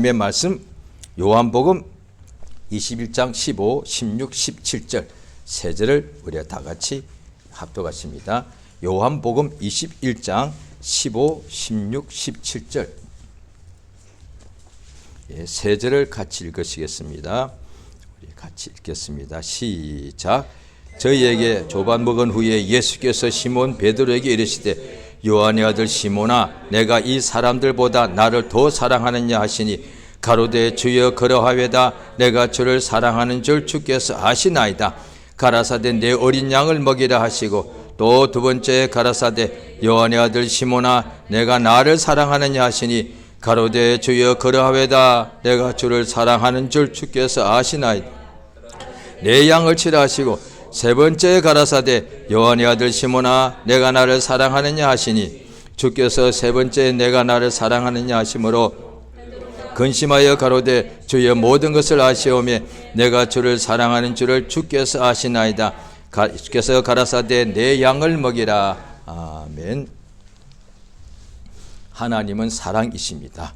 하나님의 말씀 요한복음 21장 15, 16, 17절 세 절을 우리가 다 같이 합독하십니다. 요한복음 21장 15, 16, 17절 세 절을 같이 읽으시겠습니다. 우리 같이 읽겠습니다. 시작. 저희에게 조반 먹은 후에 예수께서 시몬 베드로에게 이르시되 요한의 아들 시몬아 내가 이 사람들보다 나를 더 사랑하느냐 하시니 가로되 주여 그러하외다 내가 주를 사랑하는 줄 주께서 아시나이다. 가라사대 내 어린 양을 먹이라 하시고 또 두 번째 가라사대 요한의 아들 시몬아 내가 나를 사랑하느냐 하시니 가로되 주여 그러하외다 내가 주를 사랑하는 줄 주께서 아시나이다. 내 양을 치라 하시고 세 번째 가라사대 요한의 아들 시몬아 내가 나를 사랑하느냐 하시니 주께서 세 번째 내가 나를 사랑하느냐 하시므로 근심하여 가로되 주여 모든 것을 아시오매 내가 주를 사랑하는 줄을 주께서 아시나이다. 주께서 가라사대 내 양을 먹이라. 아멘. 하나님은 사랑이십니다.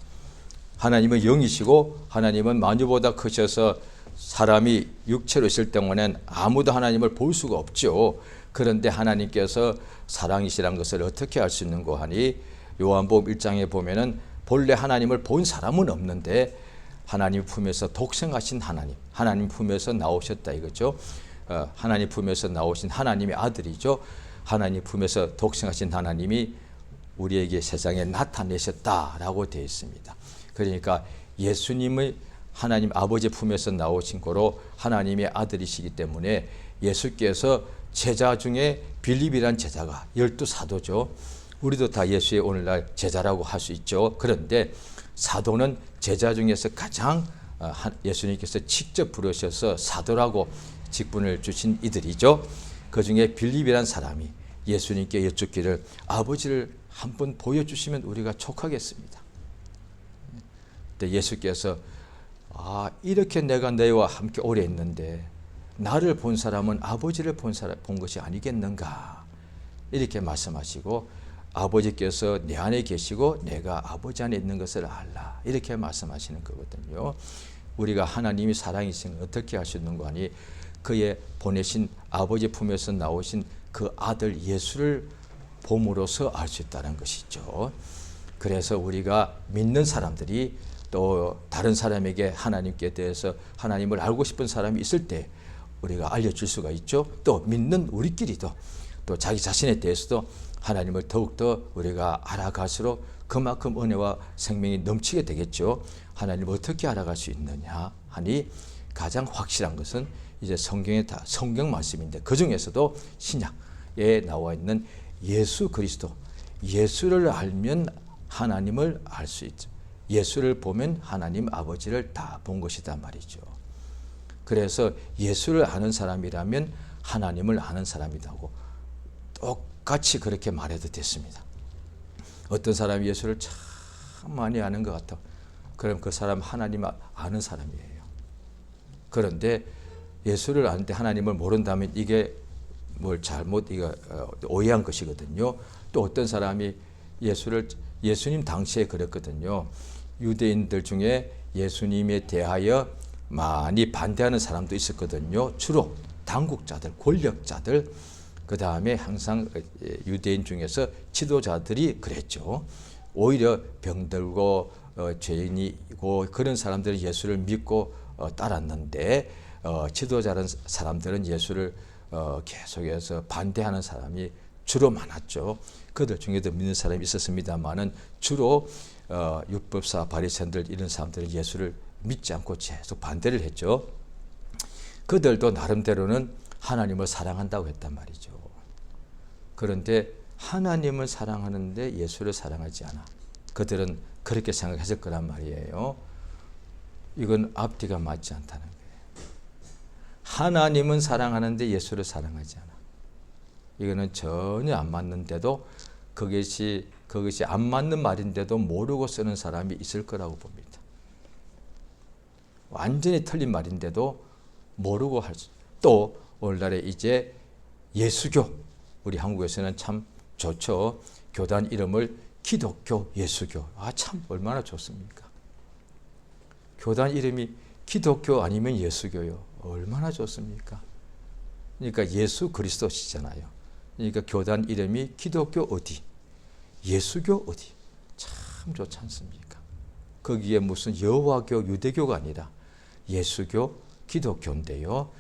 하나님은 영이시고 하나님은 만유보다 크셔서 사람이 육체로 있을 때에는 아무도 하나님을 볼 수가 없죠. 그런데 하나님께서 사랑이시란 것을 어떻게 알 수 있는고 하니 요한복음 1장에 보면은 본래 하나님을 본 사람은 없는데 하나님 품에서 독생하신 하나님 품에서 나오셨다 이거죠. 하나님 품에서 나오신 하나님의 아들이죠. 하나님 품에서 독생하신 하나님이 우리에게 세상에 나타내셨다라고 되어 있습니다. 그러니까 예수님의 하나님 아버지 품에서 나오신 거로 하나님의 아들이시기 때문에 예수께서 제자 중에 빌립이란 제자가 12사도죠. 우리도 다 예수의 오늘날 제자라고 할 수 있죠. 그런데 사도는 제자 중에서 가장 예수님께서 직접 부르셔서 사도라고 직분을 주신 이들이죠. 그 중에 빌립이란 사람이 예수님께 여쭙기를 아버지를 한번 보여주시면 우리가 촉하겠습니다. 그때 예수께서 이렇게 내가 너희와 함께 오래 있는데 나를 본 사람은 아버지를 본 것이 아니겠는가 이렇게 말씀하시고 아버지께서 내 안에 계시고 내가 아버지 안에 있는 것을 알라 이렇게 말씀하시는 거거든요. 우리가 하나님이 사랑이신 어떻게 할 수 있는 거 아니 그의 보내신 아버지 품에서 나오신 그 아들 예수를 봄으로써 알 수 있다는 것이죠. 그래서 우리가 믿는 사람들이 또 다른 사람에게 하나님께 대해서 하나님을 알고 싶은 사람이 있을 때 우리가 알려줄 수가 있죠. 또 믿는 우리끼리도 또 자기 자신에 대해서도 하나님을 더욱더 우리가 알아갈수록 그만큼 은혜와 생명이 넘치게 되겠죠. 하나님을 어떻게 알아갈 수 있느냐 하니 가장 확실한 것은 이제 성경에 다 성경 말씀인데 그 중에서도 신약에 나와 있는 예수 그리스도 예수를 알면 하나님을 알 수 있죠. 예수를 보면 하나님 아버지를 다 본 것이다 말이죠. 그래서 예수를 아는 사람이라면 하나님을 아는 사람이라고 똑같이 그렇게 말해도 됐습니다. 어떤 사람이 예수를 참 많이 아는 것 같아. 그럼 그 사람 하나님 아는 사람이에요. 그런데 예수를 아는데 하나님을 모른다면 이게 뭘 잘못 오해한 것이거든요. 또 어떤 사람이 예수님 당시에 그랬거든요. 유대인들 중에 예수님에 대하여 많이 반대하는 사람도 있었거든요. 주로 당국자들, 권력자들, 그 다음에 항상 유대인 중에서 지도자들이 그랬죠. 오히려 병들고 죄인이고 그런 사람들은 예수를 믿고 따랐는데 지도자는 사람들은 예수를 계속해서 반대하는 사람이 주로 많았죠. 그들 중에도 믿는 사람이 있었습니다만은 주로 율법사 바리새인들 이런 사람들은 예수를 믿지 않고 계속 반대를 했죠. 그들도 나름대로는 하나님을 사랑한다고 했단 말이죠. 그런데 하나님을 사랑하는데 예수를 사랑하지 않아. 그들은 그렇게 생각했을 거란 말이에요. 이건 앞뒤가 맞지 않다는 거예요. 하나님은 사랑하는데 예수를 사랑하지 않아. 이거는 전혀 안 맞는데도 그것이 안 맞는 말인데도 모르고 쓰는 사람이 있을 거라고 봅니다. 완전히 틀린 말인데도 모르고 또 오늘날에 이제 예수교 우리 한국에서는 참 좋죠. 교단 이름을 기독교 예수교. 참 얼마나 좋습니까? 교단 이름이 기독교 아니면 예수교요. 얼마나 좋습니까? 그러니까 예수 그리스도시잖아요. 그러니까 교단 이름이 기독교 어디, 예수교 어디. 참 좋지 않습니까? 거기에 무슨 여호와교, 유대교가 아니라 예수교, 기독교인데요.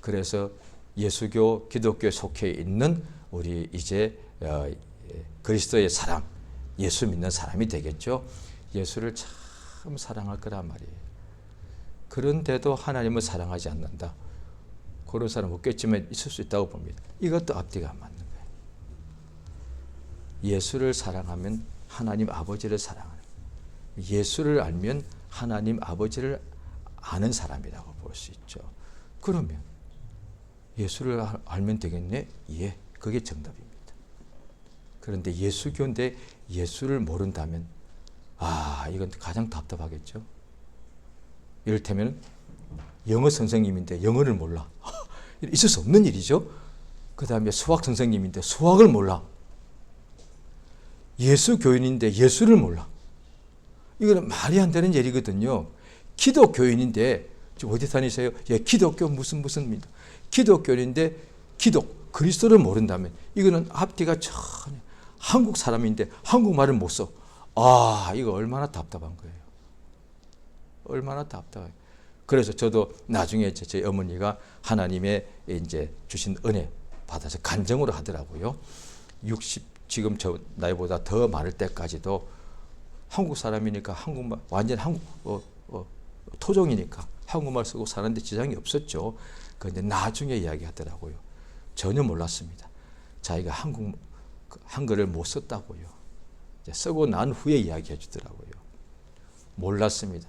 그래서 예수교, 기독교에 속해 있는 우리 이제 그리스도의 사람, 예수 믿는 사람이 되겠죠. 예수를 참 사랑할 거란 말이에요. 그런데도 하나님을 사랑하지 않는다. 그런 사람 없겠지만 있을 수 있다고 봅니다. 이것도 앞뒤가 안 맞는 거예요. 예수를 사랑하면 하나님 아버지를 사랑하는 거예요. 예수를 알면 하나님 아버지를 아는 사람이라고 볼 수 있죠. 그러면 예수를 알면 되겠네? 예, 그게 정답입니다. 그런데 예수교인데 예수를 모른다면 이건 가장 답답하겠죠. 이를테면 영어 선생님인데 영어를 몰라. 있을 수 없는 일이죠. 그 다음에 수학 선생님인데 수학을 몰라. 예수 교인인데 예수를 몰라. 이거는 말이 안 되는 일이거든요. 기독교인인데 지금 어디 다니세요? 예, 기독교 무슨 믿어. 기독교인인데 그리스도를 모른다면 이거는 앞뒤가 전혀 한국 사람인데 한국말을 못 써. 이거 얼마나 답답한 거예요. 얼마나 답답해요. 그래서 저도 나중에 제 어머니가 하나님의 이제 주신 은혜 받아서 간증으로 하더라고요. 지금 저 나이보다 더 많을 때까지도 한국 사람이니까 한국말 완전 토종이니까 한국말 쓰고 사는데 지장이 없었죠. 그런데 나중에 이야기하더라고요. 전혀 몰랐습니다. 자기가 한글을 못 썼다고요. 쓰고 난 후에 이야기해 주더라고요. 몰랐습니다.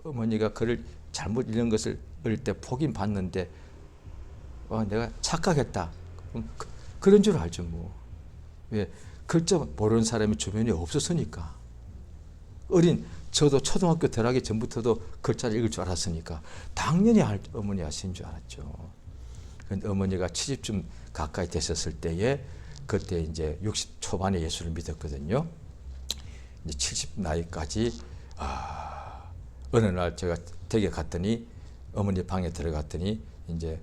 어머니가 글을 잘못 읽은 것을 어릴 때 보긴 봤는데 내가 착각했다. 그런 줄 알죠 뭐. 왜? 글자 모르는 사람이 주변에 없었으니까. 저도 초등학교 들어가기 전부터도 글자를 읽을 줄 알았으니까 당연히 어머니 아신 줄 알았죠. 그런데 어머니가 70쯤 가까이 됐었을 때에 그때 이제 60 초반에 예수를 믿었거든요. 이제 70 나이까지 어느 날 제가 댁에 갔더니 어머니 방에 들어갔더니 이제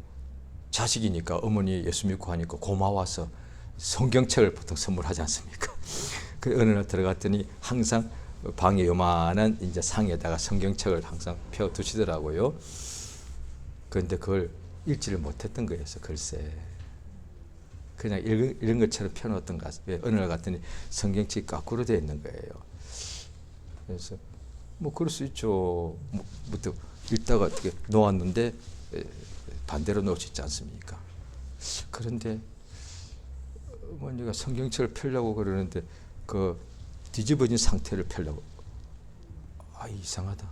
자식이니까 어머니 예수 믿고 하니까 고마워서 성경책을 보통 선물하지 않습니까? 그 어느 날 들어갔더니 항상 방에 요만한 이제 상에다가 성경책을 항상 펴 두시더라고요. 그런데 그걸 읽지를 못했던 거예요. 글쎄. 그냥 읽은 것처럼 펴놓았던 것 같아요. 어느 날 갔더니 성경책이 거꾸로 되어 있는 거예요. 그래서 뭐 그럴 수 있죠. 또 읽다가 어떻게 놓았는데 반대로 놓을 수 있지 않습니까? 그런데 어머니가 성경책을 펴려고 그러는데 그 뒤집어진 상태를 펴려고 이상하다.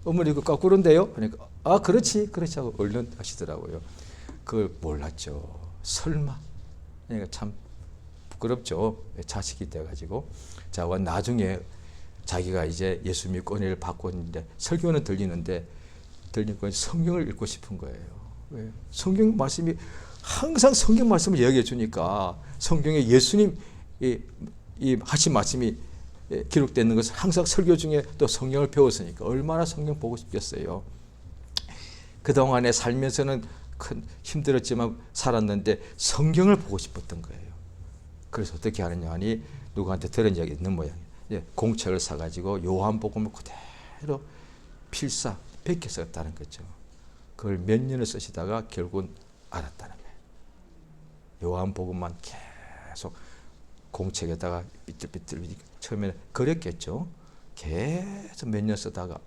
어머니 그 거꾸로인데요? 그러니까 그렇지 하고 얼른 하시더라고요. 그걸 몰랐죠. 설마. 그러니까 참 부끄럽죠. 자식이 돼가지고. 자, 나중에 자기가 이제 예수 믿고 은혜를 받고 있는데 설교는 들리니까 성경을 읽고 싶은 거예요. 왜? 성경 말씀이 항상 성경 말씀을 이야기해 주니까 성경에 예수님 이 하신 말씀이 기록되는 것을 항상 설교 중에 또 성경을 배웠으니까 얼마나 성경 보고 싶겠어요. 그동안에 살면서는 힘들었지만 살았는데 성경을 보고 싶었던 거예요. 그래서 어떻게 하느냐 하니 누구한테 들은 적이 있는 모양이에요. 공책을 사가지고 요한복음을 그대로 필사 100개 썼다는 거죠. 그걸 몇 년을 쓰시다가 결국은 알았다는 거예요. 요한복음만 계속 공책에다가 삐뚤삐뚤 처음에는 그랬겠죠. 계속 몇 년 쓰다가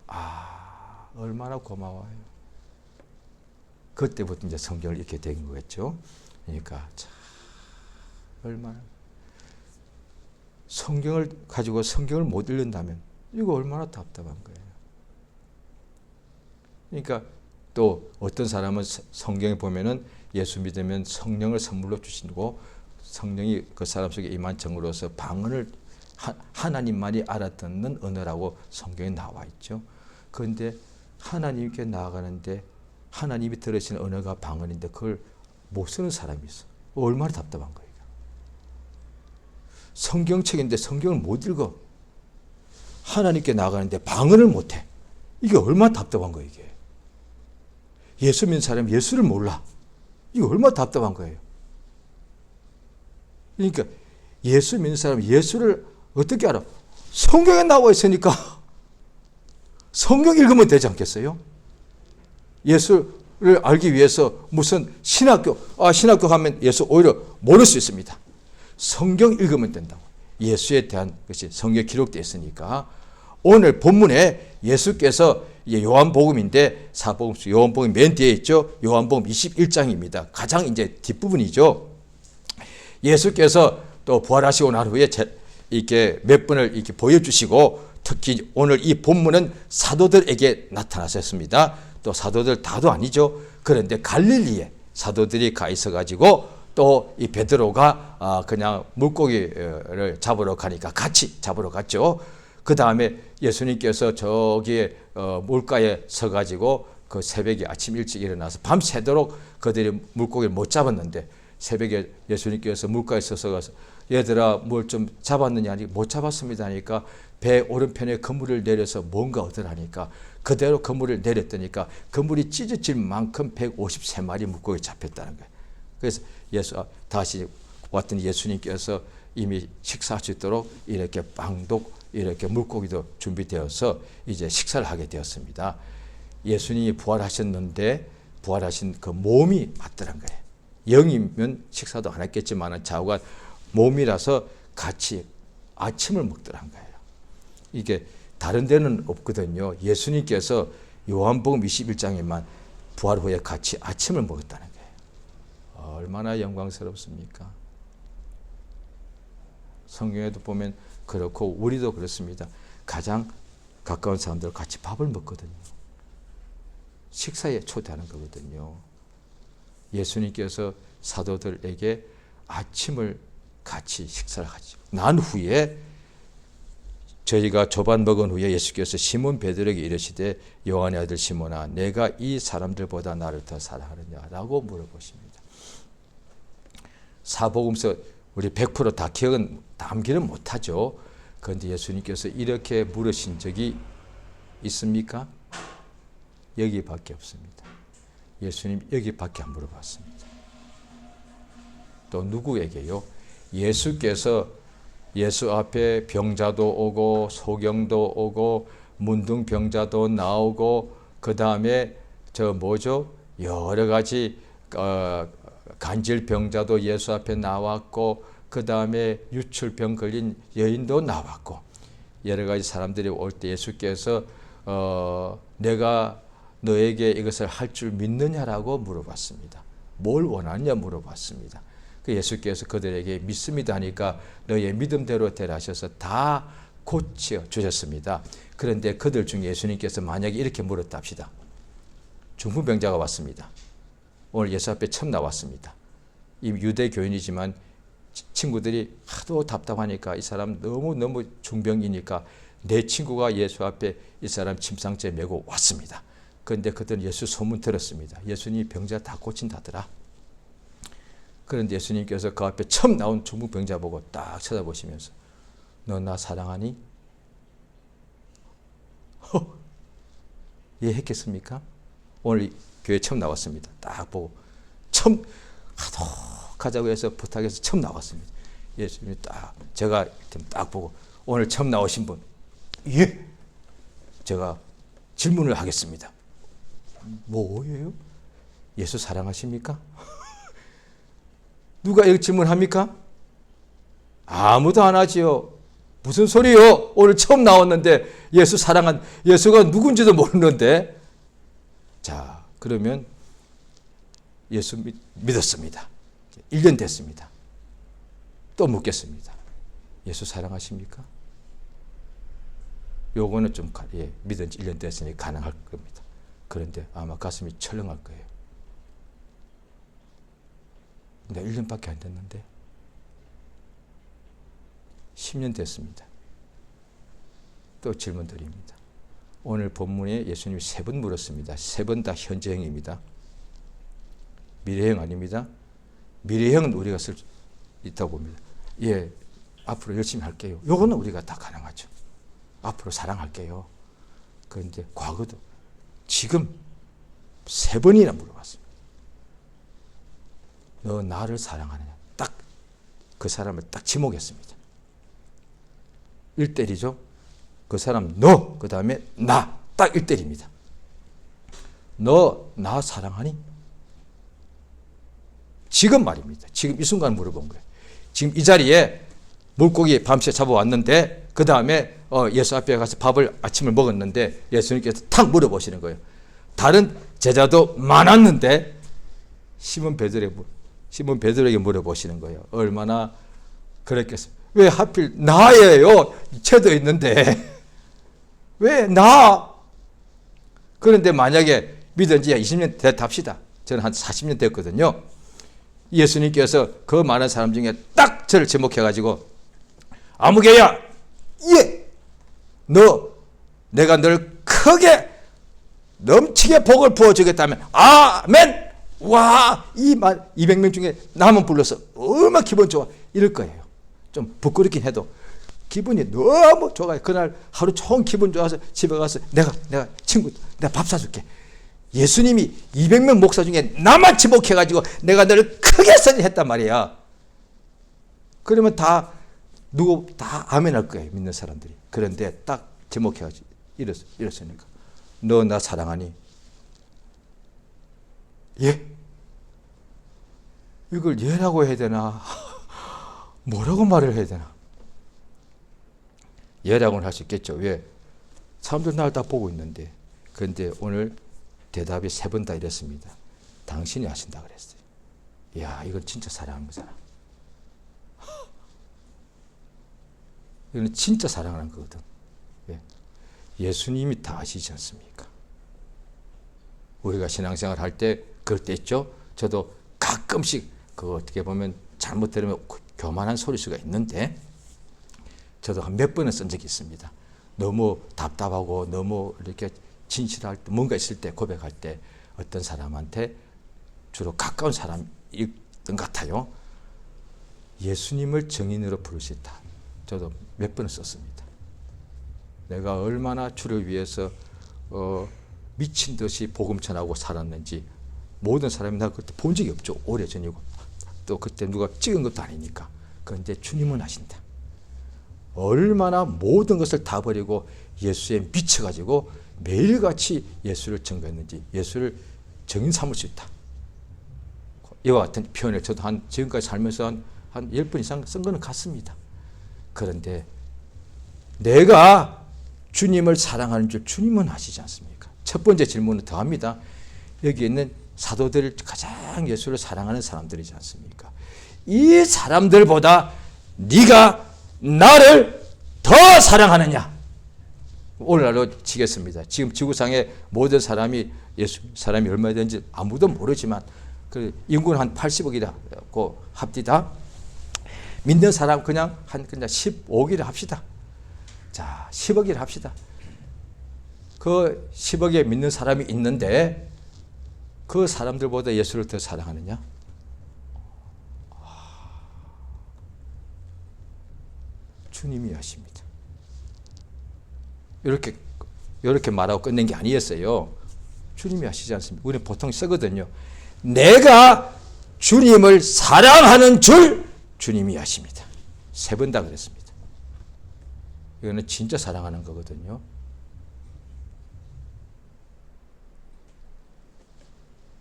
얼마나 고마워요. 그때부터 이제 성경을 읽게 된 거겠죠. 그러니까 참 얼마나 성경을 가지고 성경을 못 읽는다면 이거 얼마나 답답한 거예요. 그러니까 또 어떤 사람은 성경에 보면은 예수 믿으면 성령을 선물로 주시고 성령이 그 사람 속에 임한청으로서 방언을 하나님만이 알아듣는 언어라고 성경에 나와 있죠. 그런데 하나님께 나아가는데 하나님이 들으시는 언어가 방언인데 그걸 못 쓰는 사람이 있어. 얼마나 답답한 거예요. 성경책인데 성경을 못 읽어. 하나님께 나가는데 방언을 못해. 이게 얼마나 답답한 거예요, 이게. 예수 믿는 사람이 예수를 몰라. 이게 얼마나 답답한 거예요. 그러니까 예수 믿는 사람이 예수를 어떻게 알아? 성경에 나와 있으니까 성경 읽으면 되지 않겠어요? 예수를 알기 위해서 무슨 신학교 하면 예수 오히려 모를 수 있습니다. 성경 읽으면 된다고. 예수에 대한 것이 성경에 기록되어 있으니까 오늘 본문에 예수께서 요한복음인데 사복음 요한복음 맨 뒤에 있죠. 요한복음 21장입니다. 가장 이제 뒷부분이죠. 예수께서 또 부활하시고 난 후에 이렇게 몇 번을 이렇게 보여주시고 특히 오늘 이 본문은 사도들에게 나타나셨습니다. 또 사도들 다도 아니죠. 그런데 갈릴리에 사도들이 가 있어가지고 또 이 베드로가 그냥 물고기를 잡으러 가니까 같이 잡으러 갔죠. 그 다음에 예수님께서 저기에 물가에 서가지고 그 새벽에 아침 일찍 일어나서 밤새도록 그들이 물고기를 못 잡았는데 새벽에 예수님께서 물가에 서서 얘들아 뭘 좀 잡았느냐 하니 못 잡았습니다 하니까 배 오른편에 그물을 내려서 뭔가 얻으라니까 그대로 그물을 내렸더니까 그물이 찢어질 만큼 153마리 물고기 잡혔다는 거예요. 그래서 다시 왔더니 예수님께서 이미 식사할 수 있도록 이렇게 빵도 이렇게 물고기도 준비되어서 이제 식사를 하게 되었습니다. 예수님이 부활하셨는데 부활하신 그 몸이 맞더란 거예요. 영이면 식사도 안 했겠지만 좌우가 몸이라서 같이 아침을 먹더란 거예요. 이게 다른 데는 없거든요. 예수님께서 요한복음 21장에만 부활 후에 같이 아침을 먹었다는 거예요. 얼마나 영광스럽습니까? 성경에도 보면 그렇고 우리도 그렇습니다. 가장 가까운 사람들 같이 밥을 먹거든요. 식사에 초대하는 거거든요. 예수님께서 사도들에게 아침을 같이 식사를 하죠. 난 후에 저희가 조반 먹은 후에 예수께서 시몬 베드로에게 이르시되 요한의 아들 시몬아 내가 이 사람들보다 나를 더 사랑하느냐라고 물어보십니다. 사복음서 우리 100%다 기억은 남기는 못하죠. 그런데 예수님께서 이렇게 물으신 적이 있습니까? 여기밖에 없습니다. 예수님 여기밖에 안 물어봤습니다. 또 누구에게요? 예수께서 예수 앞에 병자도 오고 소경도 오고 문둥병자도 나오고 그 다음에 여러 가지 간질병자도 예수 앞에 나왔고 그 다음에 유출병 걸린 여인도 나왔고 여러 가지 사람들이 올 때 예수께서 내가 너에게 이것을 할 줄 믿느냐라고 물어봤습니다. 뭘 원하느냐 물어봤습니다. 그 예수께서 그들에게 믿습니다 하니까 너의 믿음대로 되라 하셔서 다 고쳐 주셨습니다. 그런데 그들 중에 예수님께서 만약에 이렇게 물었다 합시다. 중풍병자가 왔습니다. 오늘 예수 앞에 처음 나왔습니다. 이 유대 교인이지만 친구들이 하도 답답하니까 이 사람 너무 중병이니까 내 친구가 예수 앞에 이 사람 침상째 메고 왔습니다. 그런데 그들은 예수 소문 들었습니다. 예수님이 병자 다 고친다더라. 그런데 예수님께서 그 앞에 처음 나온 중풍병자 보고 딱 쳐다보시면서 너 나 사랑하니? 이해했겠습니까? 오늘 교회 처음 나왔습니다. 딱 보고 처음 하도 가자고 해서 부탁해서 처음 나왔습니다. 예수님이 제가 딱 보고 오늘 처음 나오신 분 예? 제가 질문을 하겠습니다. 뭐예요? 예수 사랑하십니까? 누가 이렇게 질문합니까? 아무도 안 하지요. 무슨 소리요? 오늘 처음 나왔는데 예수가 누군지도 모르는데. 자, 그러면 예수 믿었습니다. 1년 됐습니다. 또 묻겠습니다. 예수 사랑하십니까? 요거는 좀 믿은 지 1년 됐으니 가능할 겁니다. 그런데 아마 가슴이 철렁할 거예요. 근데 1년밖에 안 됐는데 10년 됐습니다. 또 질문 드립니다. 오늘 본문에 예수님이 3번 물었습니다. 3번 다 현재형입니다. 미래형 아닙니다. 미래형은 우리가 쓸 수 있다고 봅니다. 예, 앞으로 열심히 할게요. 요거는 우리가 다 가능하죠. 앞으로 사랑할게요. 그런데 과거도 지금 3번이나 물어봤습니다. 너 나를 사랑하느냐? 딱 그 사람을 딱 지목했습니다. 1대리죠. 그 사람 너, 그 다음에 나, 딱 1대리입니다. 너 나 사랑하니? 지금 말입니다. 지금 이 순간 물어본 거예요. 지금 이 자리에 물고기 밤새 잡아왔는데 그 다음에 예수 앞에 가서 아침을 먹었는데 예수님께서 탁 물어보시는 거예요. 다른 제자도 많았는데 시몬 베드로에게 물어보시는 거예요. 얼마나 그랬겠어요. 왜 하필 나예요? 채도 있는데 왜 나? 그런데 만약에 믿은 지 20년 됐답시다. 저는 한 40년 됐거든요. 예수님께서 그 많은 사람 중에 딱 저를 지목해가지고 아무개야, 예, 내가 널 크게 넘치게 복을 부어주겠다면 아멘. 와, 이 말 200명 중에 나만 불러서 얼마나 기분 좋아 이럴 거예요. 좀 부끄럽긴 해도 기분이 너무 좋아요. 그날 하루 종일 기분 좋아서 집에 가서 내가 친구 내가 밥 사줄게. 예수님이 200명 목사 중에 나만 지목해가지고 내가 너를 크게 했단 말이야. 그러면 다 아멘 할 거예요. 믿는 사람들이. 그런데 딱 지목해가지고 이랬으니까 너 나 사랑하니? 예? 이걸 예라고 해야 되나? 뭐라고 말을 해야 되나? 예라고는 할 수 있겠죠. 왜? 사람들 날 다 보고 있는데. 그런데 오늘 대답이 3번 다 이랬습니다. 당신이 하신다 그랬어요. 이야, 이건 진짜 사랑하는 거잖아. 이건 진짜 사랑하는 거거든. 왜? 예수님이 다 아시지 않습니까? 우리가 신앙생활 할 때 그럴 때 있죠. 저도 가끔씩 그거 어떻게 보면 잘못 들으면 교만한 소리일 수가 있는데 저도 한 몇 번은 쓴 적이 있습니다. 너무 답답하고 너무 이렇게 진실할 때 뭔가 있을 때 고백할 때 어떤 사람한테 주로 가까운 사람이었던 것 같아요. 예수님을 증인으로 부를 수 있다. 저도 몇 번을 썼습니다. 내가 얼마나 주를 위해서 미친 듯이 복음 전하고 살았는지 모든 사람이 나 그때 본 적이 없죠. 오래전이고 또 그때 누가 찍은 것도 아니니까. 그런데 주님은 아신다. 얼마나 모든 것을 다 버리고 예수에 미쳐가지고 매일같이 예수를 증거했는지 예수를 증인 삼을 수 있다. 이와 같은 표현을 저도 지금까지 살면서 한 10번 이상 쓴 거는 같습니다. 그런데 내가 주님을 사랑하는 줄 주님은 아시지 않습니까? 첫 번째 질문은 더합니다. 여기 있는 사도들 가장 예수를 사랑하는 사람들이지 않습니까? 이 사람들보다 네가 나를 더 사랑하느냐? 오늘날로 치겠습니다. 지금 지구상의 모든 사람이 사람이 얼마나 되는지 아무도 모르지만 그 인구는 한 80억이라고 합디다. 믿는 사람 그냥 15억이라 합시다. 자, 10억이라 합시다. 그 10억에 믿는 사람이 있는데 그 사람들보다 예수를 더 사랑하느냐? 주님이 아십니다. 이렇게 말하고 끝낸 게 아니었어요. 주님이 아시지 않습니까? 우리는 보통 쓰거든요. 내가 주님을 사랑하는 줄 주님이 아십니다. 3번 다 그랬습니다. 이거는 진짜 사랑하는 거거든요.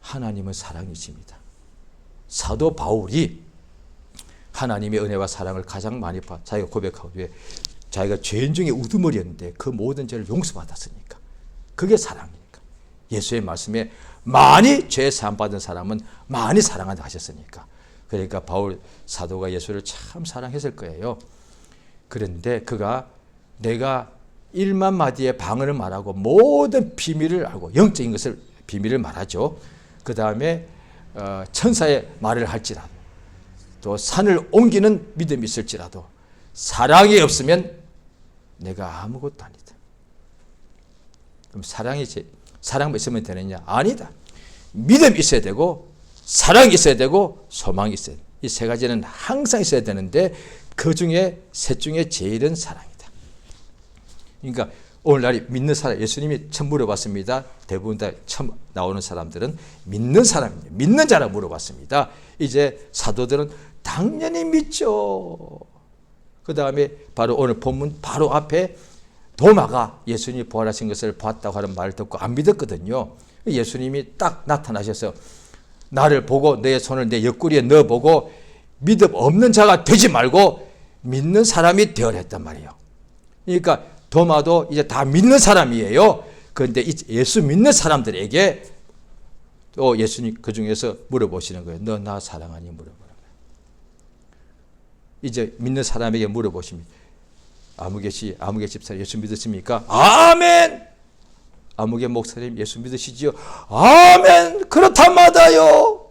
하나님은 사랑이십니다. 사도 바울이 하나님의 은혜와 사랑을 가장 많이 자기가 고백하고 왜 자기가 죄인 중에 우두머리였는데 그 모든 죄를 용서받았으니까 그게 사랑이니까 예수의 말씀에 많이 죄 사함 받은 사람은 많이 사랑한다 하셨으니까 그러니까 바울 사도가 예수를 참 사랑했을 거예요. 그런데 그가 내가 1만 마디의 방언을 말하고 모든 비밀을 알고 영적인 것을 비밀을 말하죠. 그 다음에 천사의 말을 할지라도 또 산을 옮기는 믿음이 있을지라도 사랑이 없으면 내가 아무것도 아니다. 그럼 사랑만 있으면 되느냐? 아니다. 믿음이 있어야 되고 사랑이 있어야 되고 소망이 있어야 돼. 이 3가지는 항상 있어야 되는데 그 중에 셋 중에 제일은 사랑이다. 그러니까 오늘날 믿는 사람, 예수님이 처음 물어봤습니다. 대부분 다 처음 나오는 사람들은 믿는 사람이에요. 믿는 자라 물어봤습니다. 이제 사도들은 당연히 믿죠. 그 다음에 바로 오늘 본문 바로 앞에 도마가 예수님이 부활하신 것을 봤다고 하는 말을 듣고 안 믿었거든요. 예수님이 딱 나타나셔서 나를 보고 내 손을 내 옆구리에 넣어보고 믿음 없는 자가 되지 말고 믿는 사람이 되어라 했단 말이에요. 그러니까 도마도 이제 다 믿는 사람이에요. 그런데 예수 믿는 사람들에게 또 예수님 그 중에서 물어보시는 거예요. 너 나 사랑하니 물어보는 거예요. 이제 믿는 사람에게 물어보십니다. 아무개 집사님 예수 믿으십니까? 아멘! 아무개 목사님 예수 믿으시지요? 아멘! 그렇답니다요.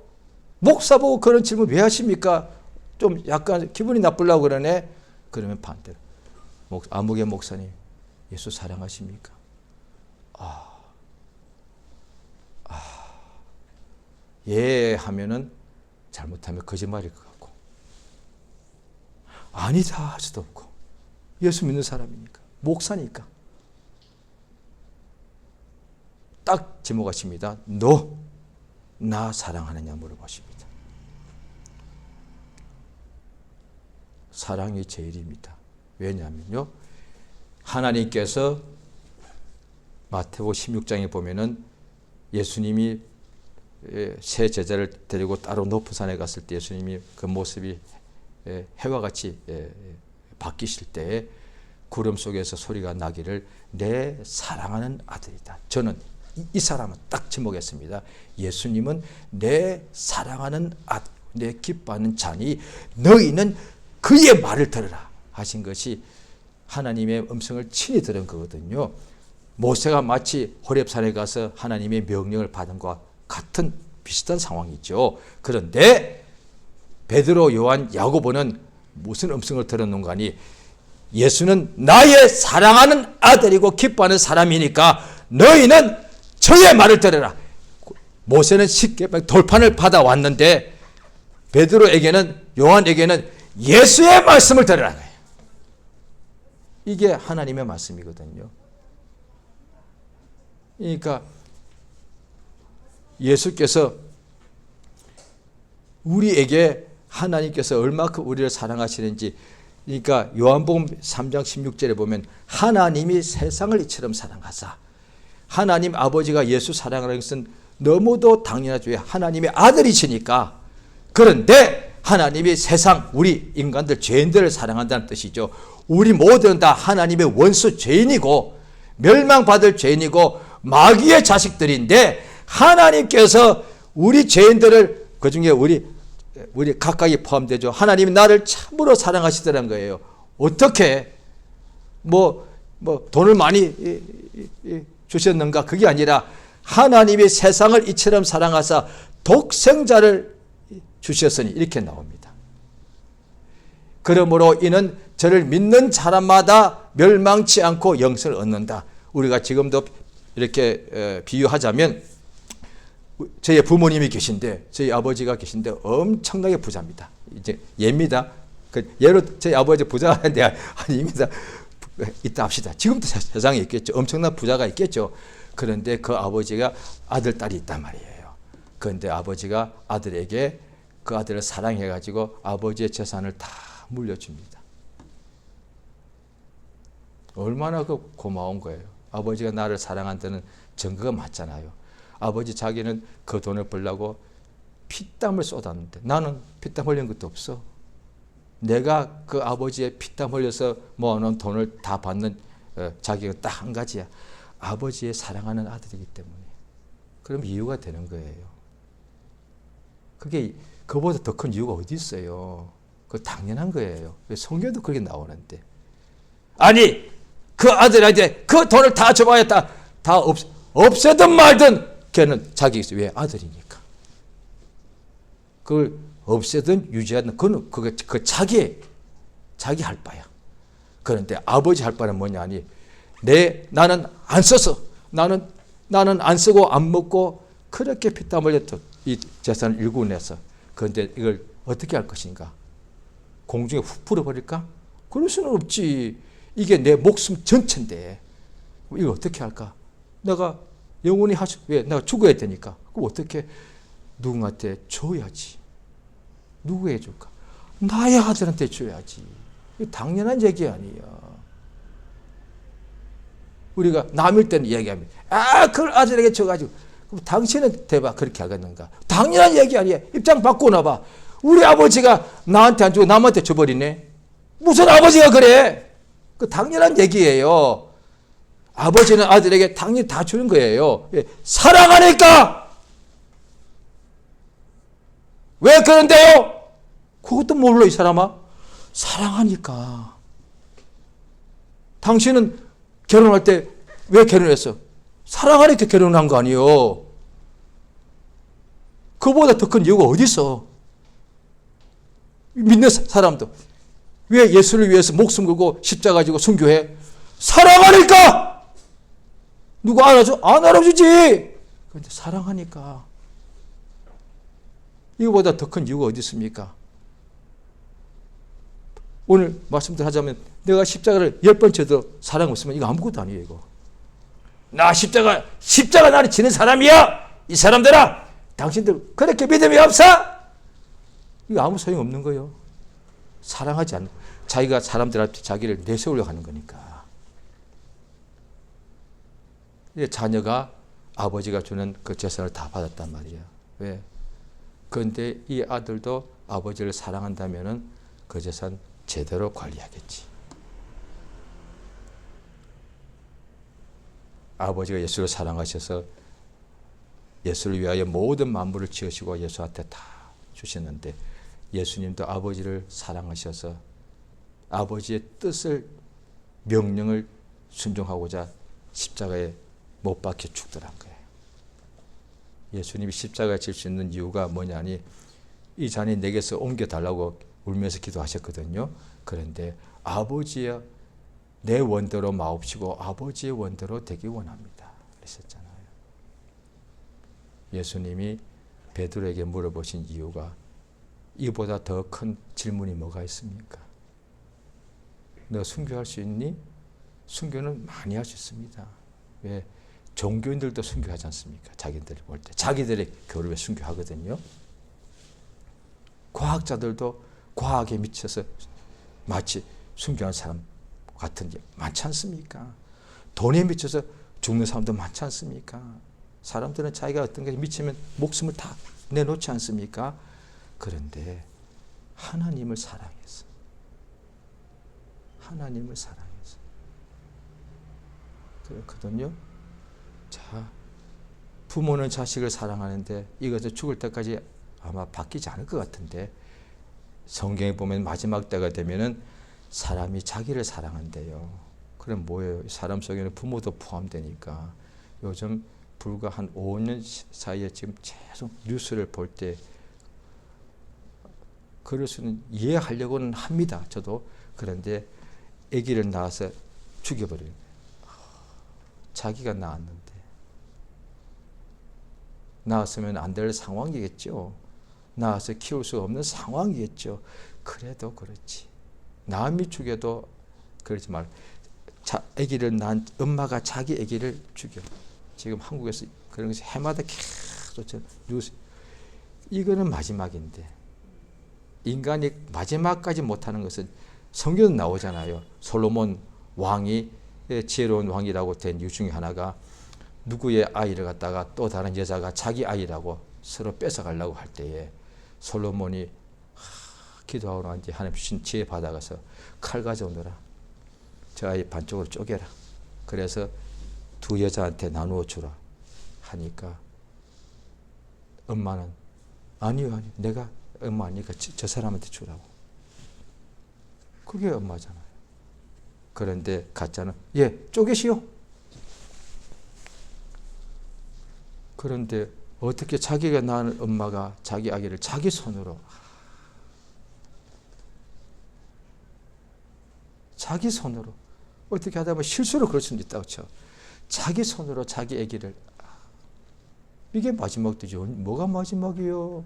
목사 보고 그런 질문 왜 하십니까? 좀 약간 기분이 나쁘려고 그러네. 그러면 반대로 아무개 목사님 예수 사랑하십니까? 예 하면은 잘못하면 거짓말일 것 같고 아니다 할 수도 없고 예수 믿는 사람이니까 목사니까 딱 지목하십니다. 너 나 사랑하느냐 물어보십니다. 사랑이 제일입니다. 왜냐하면요 하나님께서 마태복음 16장에 보면은 예수님이 새 제자를 데리고 따로 높은 산에 갔을 때 예수님이 그 모습이 해와 같이 바뀌실 때에 구름 속에서 소리가 나기를 내 사랑하는 아들이다. 저는 이 사람은 딱 지목했습니다. 예수님은 내 사랑하는 아들, 내 기뻐하는 자니 너희는 그의 말을 들으라 하신 것이 하나님의 음성을 친히 들은 거거든요. 모세가 마치 호렙산에 가서 하나님의 명령을 받은 것과 같은 비슷한 상황이죠. 그런데 베드로, 요한, 야고보는 무슨 음성을 들었는가 하니 예수는 나의 사랑하는 아들이고 기뻐하는 사람이니까 너희는 저의 말을 들으라. 모세는 쉽게 돌판을 받아왔는데 베드로에게는 요한에게는 예수의 말씀을 들으라. 이게 하나님의 말씀이거든요. 그러니까 예수께서 우리에게 하나님께서 얼마큼 우리를 사랑하시는지 그러니까 요한복음 3장 16절에 보면 하나님이 세상을 이처럼 사랑하사 하나님 아버지가 예수 사랑하는 것은 너무도 당연하죠. 하나님의 아들이시니까. 그런데 하나님이 세상 우리 인간들 죄인들을 사랑한다는 뜻이죠. 우리 모두는 다 하나님의 원수 죄인이고 멸망받을 죄인이고 마귀의 자식들인데 하나님께서 우리 죄인들을 그중에 우리 각각이 포함되죠. 하나님이 나를 참으로 사랑하시더라는 거예요. 어떻게 돈을 많이 주셨는가? 그게 아니라 하나님이 세상을 이처럼 사랑하사 독생자를 주셨으니 이렇게 나옵니다. 그러므로 이는 저를 믿는 사람마다 멸망치 않고 영생을 얻는다. 우리가 지금도 이렇게 비유하자면 저희 부모님이 계신데 저희 아버지가 계신데 엄청나게 부자입니다. 이제 예입니다. 예로 저희 아버지 부자인데 아닙니다. 있다 합시다. 지금도 세상에 있겠죠. 엄청난 부자가 있겠죠. 그런데 그 아버지가 아들, 딸이 있단 말이에요. 그런데 아버지가 아들에게 그 아들을 사랑해가지고 아버지의 재산을 다 물려줍니다. 얼마나 고마운 거예요. 아버지가 나를 사랑한다는 증거가 맞잖아요. 아버지 자기는 그 돈을 벌려고 피땀을 쏟았는데 나는 피땀 흘린 것도 없어. 내가 그 아버지의 피땀 흘려서 모아놓은 돈을 다 받는 자기가 딱 한 가지야. 아버지의 사랑하는 아들이기 때문에. 그럼 이유가 되는 거예요. 그게 그보다 더 큰 이유가 어디 있어요. 그거 당연한 거예요. 성경도 그렇게 나오는데. 아니 그 아들한테 그 돈을 다 줘봐야 다 없애든 말든 걔는 자기 왜 아들이니까. 그걸 없애든 유지하든 그건 그 자기 할 바야. 그런데 아버지 할 바는 뭐냐 하니 나는 안 써서 나는 안 쓰고 안 먹고 그렇게 피땀 흘렸던 이 재산을 일구내서 그런데 이걸 어떻게 할 것인가? 공중에 훅 풀어버릴까? 그럴 수는 없지. 이게 내 목숨 전체인데 이거 어떻게 할까? 내가 영원히 왜? 내가 죽어야 되니까. 그럼 어떻게 누군가한테 줘야지. 누구에게 줄까? 나의 아들한테 줘야지. 이거 당연한 얘기 아니야. 우리가 남일 때는 얘기합니다. 그걸 아들에게 줘가지고. 그럼 당신은 대박 그렇게 하겠는가? 당연한 얘기 아니야. 입장 바꾸나 우리 아버지가 나한테 안 주고 남한테 줘버리네. 무슨 아버지가 그래? 그 당연한 얘기예요. 아버지는 아들에게 당연히 다 주는 거예요. 사랑하니까! 왜 그런데요? 그것도 몰라, 이 사람아. 사랑하니까. 당신은 결혼할 때 왜 결혼했어? 사랑하니까 결혼한 거 아니에요. 그보다 더 큰 이유가 어디 있어? 믿는 사람도 왜 예수를 위해서 목숨 걸고 십자가 지고 순교해? 사랑하니까! 누구 알아줘? 안 알아주지! 그런데 사랑하니까. 이거보다 더 큰 이유가 어디 있습니까? 오늘 말씀대로 하자면 내가 십자가를 10번 쳐도 사랑 없으면 이거 아무것도 아니에요. 이거. 나 십자가 나를 지는 사람이야! 이 사람들아! 당신들 그렇게 믿음이 없어? 이거 아무 소용 없는 거예요. 사랑하지 않는 자기가 사람들 앞에 자기를 내세우려고 하는 거니까. 자녀가 아버지가 주는 그 재산을 다 받았단 말이에요. 왜? 그런데 이 아들도 아버지를 사랑한다면은 그 재산 제대로 관리하겠지. 아버지가 예수를 사랑하셔서 예수를 위하여 모든 만물을 지으시고 예수한테 다 주셨는데 예수님도 아버지를 사랑하셔서 아버지의 뜻을 명령을 순종하고자 십자가에 못 박혀 죽더란 거예요. 예수님이 십자가에 질 수 있는 이유가 뭐냐니 이 잔이 내게서 옮겨달라고 울면서 기도하셨거든요. 그런데 아버지의 내 원대로 마옵시고 아버지의 원대로 되기 원합니다. 그러셨잖아요. 예수님이 베드로에게 물어보신 이유가 이보다 더 큰 질문이 뭐가 있습니까? 너 순교할 수 있니? 순교는 많이 할 수 있습니다. 왜? 종교인들도 순교하지 않습니까? 자기들이 볼 때. 자기들의 교류에 순교하거든요. 과학자들도 과학에 미쳐서 마치 순교한 사람 같은 게 많지 않습니까? 돈에 미쳐서 죽는 사람도 많지 않습니까? 사람들은 자기가 어떤 것에 미치면 목숨을 다 내놓지 않습니까? 그런데 하나님을 사랑해서 그렇거든요. 자, 부모는 자식을 사랑하는데 이것은 죽을 때까지 아마 바뀌지 않을 것 같은데 성경에 보면 마지막 때가 되면은 사람이 자기를 사랑한대요. 그럼 뭐예요? 사람 속에는 부모도 포함되니까 요즘 불과 한 5년 사이에 지금 계속 뉴스를 볼 때 그럴 수는 이해하려고는 합니다. 저도. 그런데 아기를 낳아서 죽여버려요. 자기가 낳았는데 낳았으면 안 될 상황이겠죠. 낳아서 키울 수 없는 상황이겠죠. 그래도 그렇지. 남이 죽여도 그러지 말고 아기를 낳은 엄마가 자기 아기를 죽여. 지금 한국에서 그런 것이 해마다 계속 뉴스. 이거는 마지막인데 인간이 마지막까지 못하는 것은 성경에 나오잖아요. 솔로몬 왕이 지혜로운 왕이라고 된 이유 중에 하나가 누구의 아이를 갖다가 또 다른 여자가 자기 아이라고 서로 뺏어가려고 할 때에 솔로몬이 기도하고 난 뒤에 하나님 주신 지혜 받아가서 칼 가져오너라. 저 아이 반쪽으로 쪼개라. 그래서 두 여자한테 나누어 주라 하니까 엄마는 아니요. 내가 엄마 아니니까 저 사람한테 주라고. 그게 엄마잖아요. 그런데 가짜는 쪼개시오. 그런데 어떻게 자기가 낳은 엄마가 자기 아기를 자기 손으로 어떻게 하다 보면 실수로 그럴 수는 있다고 쳐. 자기 손으로 자기 아기를 이게 마지막이죠. 뭐가 마지막이요?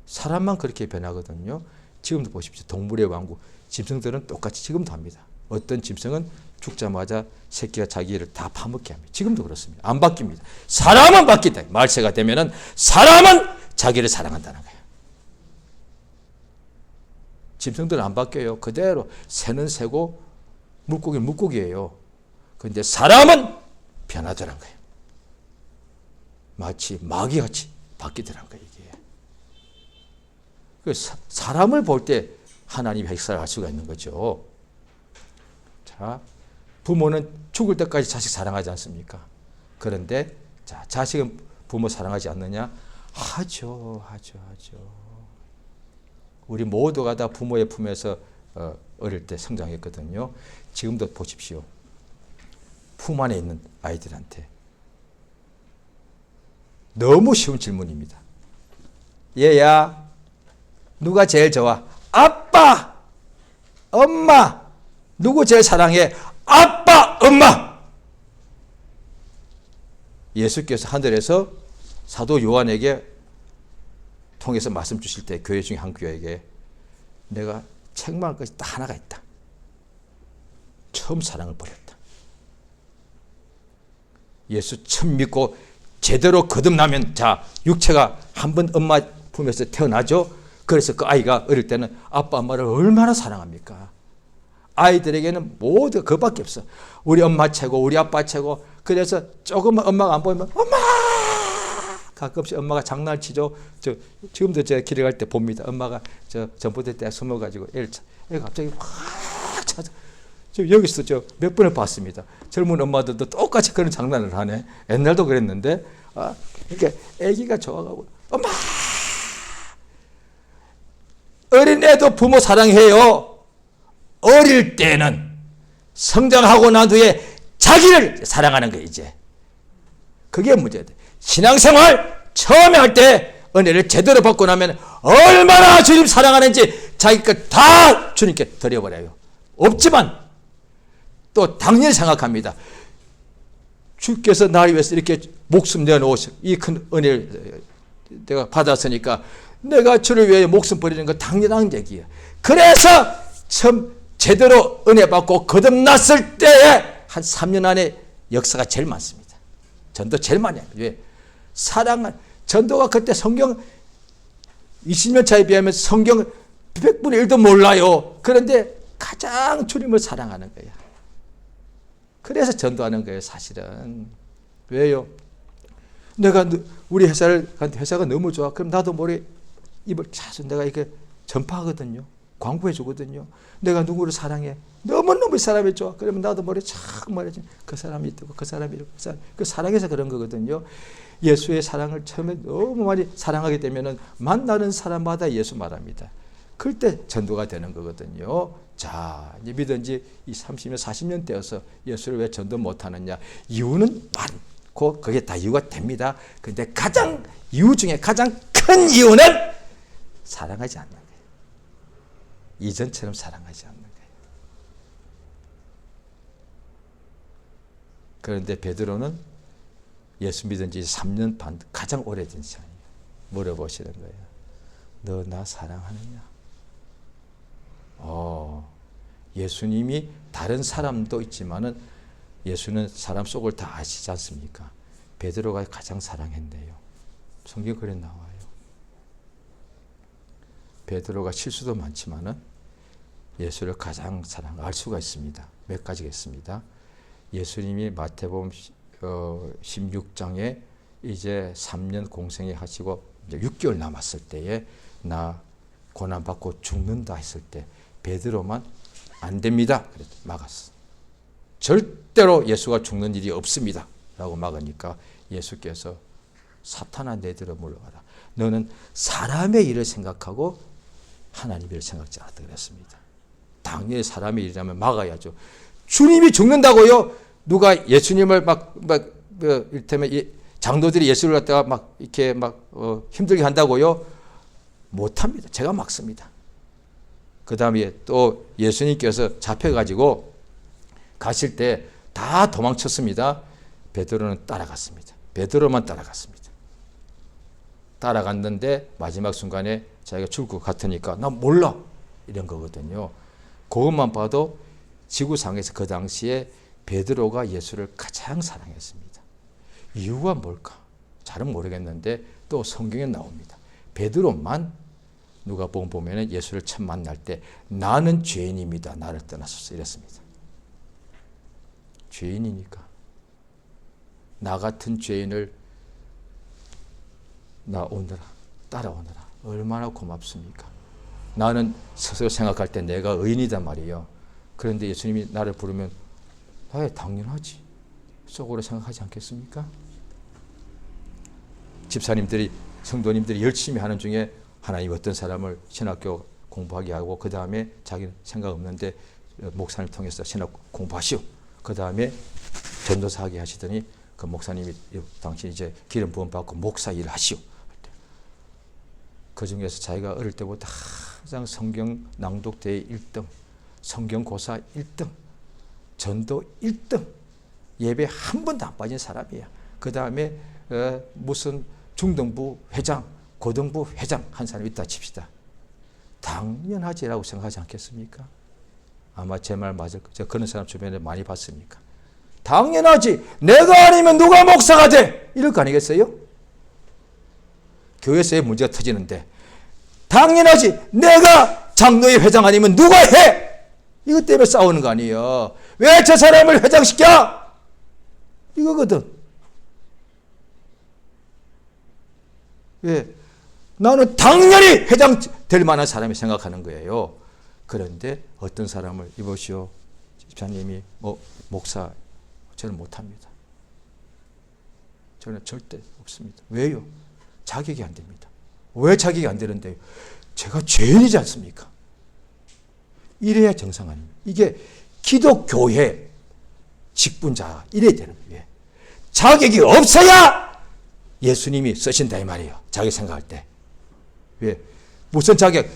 사람만 그렇게 변하거든요. 지금도 보십시오. 동물의 왕국. 짐승들은 똑같이 지금도 합니다. 어떤 짐승은 죽자마자 새끼가 자기를 다 파먹게 합니다. 지금도 그렇습니다. 안 바뀝니다. 사람은 바뀐다. 말세가 되면은 사람은 자기를 사랑한다는 거예요. 짐승들은 안 바뀌어요. 그대로 새는 새고 물고기는 물고기예요. 그런데 사람은 변하더란 거예요. 마치 마귀같이 바뀌더란 거예요. 이게. 사람을 볼 때 하나님의 역사를 알 수가 있는 거죠. 자, 부모는 죽을 때까지 자식 사랑하지 않습니까? 그런데 자, 자식은 부모 사랑하지 않느냐? 하죠. 우리 모두가 다 부모의 품에서 어릴 때 성장했거든요. 지금도 보십시오. 품 안에 있는 아이들한테 너무 쉬운 질문입니다. 얘야, 누가 제일 좋아? 아빠, 엄마. 누구 제일 사랑해? 아빠, 엄마. 예수께서 하늘에서 사도 요한에게 통해서 말씀 주실 때 교회 중에 한 교회에게 내가 책망할 것이 딱 하나가 있다. 처음 사랑을 버렸다. 예수 처음 믿고 제대로 거듭나면 자, 육체가 한 번 엄마 품에서 태어나죠. 그래서 그 아이가 어릴 때는 아빠 엄마를 얼마나 사랑합니까? 아이들에게는 모두 그밖에 없어. 우리 엄마 최고, 우리 아빠 최고. 그래서 조금만 엄마가 안 보이면 엄마! 가끔씩 엄마가 장난을 치죠. 지금도 제가 길에 갈 때 봅니다. 엄마가 전봇대 때 숨어가지고 애가 갑자기 확 찾아. 여기서 몇 번을 봤습니다. 젊은 엄마들도 똑같이 그런 장난을 하네. 옛날도 그랬는데, 그러니까 애기가 좋아가고 엄마! 어린애도 부모 사랑해요. 어릴 때는 성장하고 난 후에 자기를 사랑하는 거예요, 이제. 그게 문제다. 신앙생활 처음에 할 때 은혜를 제대로 받고 나면 얼마나 주님 사랑하는지 자기 것 다 주님께 드려버려요. 없지만 또 당연히 생각합니다. 주께서 나를 위해서 이렇게 목숨 내어놓으신 이 큰 은혜를 내가 받았으니까 내가 주를 위해 목숨 버리는 건 당연한 얘기예요. 그래서 처음 제대로 은혜 받고 거듭났을 때에 한 3년 안에 역사가 제일 많습니다. 전도 제일 많이 해요. 왜? 사랑은 전도가 그때 성경 20년 차에 비하면 성경 100분의 1도 몰라요. 그런데 가장 주님을 사랑하는 거야. 그래서 전도하는 거예요, 사실은. 왜요? 내가 우리 회사가 너무 좋아. 그럼 나도 모레 입을 자주 내가 이렇게 전파하거든요. 광고해 주거든요. 내가 누구를 사랑해. 너무너무 이 사람이 좋아. 그러면 나도 모레 착 말해줘. 그 사람이 있고 그 사람이 이렇고 그 사랑해서 그런 거거든요. 예수의 사랑을 처음에 너무 많이 사랑하게 되면은 만나는 사람마다 예수 말합니다. 그럴 때 전도가 되는 거거든요. 자, 이제 믿은지 이 30년, 40년 되어서 예수를 왜 전도 못하느냐. 이유는 많고, 그게 다 이유가 됩니다. 근데 가장, 이유 중에 가장 큰 이유는 사랑하지 않는 거예요. 이전처럼 사랑하지 않는 거예요. 그런데 베드로는 예수 믿은 지 3년 반, 가장 오래된 시간이에요. 물어보시는 거예요. 너 나 사랑하느냐? 예수님이 다른 사람도 있지만은 예수는 사람 속을 다 아시지 않습니까? 베드로가 가장 사랑했네요. 성경 그래 나와요. 베드로가 실수도 많지만은 예수를 가장 알 수가 있습니다. 몇 가지가 있습니다. 예수님이 마태복음 16장에 이제 3년 공생에 하시고 이제 6개월 남았을 때에 나 고난받고 죽는다 했을 때 베드로만 안 됩니다. 그래서 막았어. 절대로 예수가 죽는 일이 없습니다. 라고 막으니까 예수께서 사탄아 내들어 물러가라. 너는 사람의 일을 생각하고 하나님의 일을 생각지 않았다 그랬습니다. 당연히 사람의 일이라면 막아야죠. 주님이 죽는다고요? 누가 예수님을 이를테면 장로들이 예수를 갖다가 이렇게 힘들게 한다고요? 못합니다. 제가 막습니다. 그 다음에 또 예수님께서 잡혀가지고 가실 때 다 도망쳤습니다. 베드로는 따라갔습니다. 베드로만 따라갔습니다. 따라갔는데 마지막 순간에 자기가 죽을 것 같으니까 나 몰라 이런 거거든요. 그것만 봐도 지구상에서 그 당시에 베드로가 예수를 가장 사랑했습니다. 이유가 뭘까? 잘은 모르겠는데 또 성경에 나옵니다. 베드로만 누가복음 보면 예수를 처음 만날 때 나는 죄인입니다. 나를 떠나소서 이랬습니다. 죄인이니까 나 같은 죄인을 오너라, 따라오너라. 얼마나 고맙습니까? 나는 스스로 생각할 때 내가 의인이단 말이에요. 그런데 예수님이 나를 부르면 당연하지. 속으로 생각하지 않겠습니까? 집사님들이, 성도님들이 열심히 하는 중에 하나님 어떤 사람을 신학교 공부하게 하고 그 다음에 자기 생각 없는데 목사님 통해서 신학 공부하시오. 그 다음에 전도사 하게 하시더니 그 목사님이 당신 이제 기름 부음 받고 목사 일을 하시오. 그 중에서 자기가 어릴 때부터 항상 성경 낭독대회 1등, 성경 고사 1등, 전도 1등, 예배 한 번도 안 빠진 사람이야. 그 다음에 무슨 중등부 회장, 고등부 회장 한 사람이 있다 칩시다. 당연하지라고 생각하지 않겠습니까? 아마 제 말 맞을 거예요. 제가 그런 사람 주변에 많이 봤으니까. 당연하지. 내가 아니면 누가 목사가 돼? 이럴 거 아니겠어요? 교회에서의 문제가 터지는데 당연하지. 내가 장로회 회장 아니면 누가 해? 이것 때문에 싸우는 거 아니에요. 왜 저 사람을 회장시켜? 이거거든. 왜? 나는 당연히 회장 될 만한 사람이 생각하는 거예요. 그런데 어떤 사람을 이보시오. 집사님이 목사 저는 못합니다. 저는 절대 없습니다. 왜요? 자격이 안 됩니다. 왜 자격이 안 되는데요? 제가 죄인이지 않습니까? 이래야 정상 아닙니까? 이게 기독교회 직분자 이래야 되는 거예요. 자격이 없어야 예수님이 쓰신다 이 말이에요. 자기 생각할 때. 왜? 무슨 자격?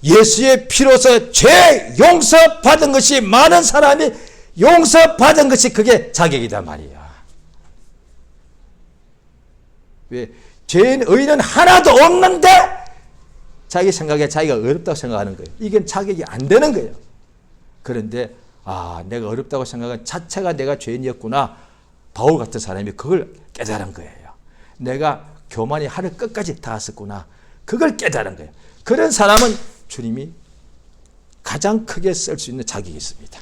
예수의 피로서 죄 용서받은 것이 많은 사람이 용서받은 것이 그게 자격이다 말이야. 왜? 죄인 의인은 하나도 없는데 자기 생각에 자기가 어렵다고 생각하는 거예요. 이게 자격이 안 되는 거예요. 그런데 내가 어렵다고 생각한 자체가 내가 죄인이었구나. 바울 같은 사람이 그걸 깨달은 거예요. 내가 교만이 하늘 끝까지 닿았었구나. 그걸 깨달은 거예요. 그런 사람은 주님이 가장 크게 쓸 수 있는 자격이 있습니다.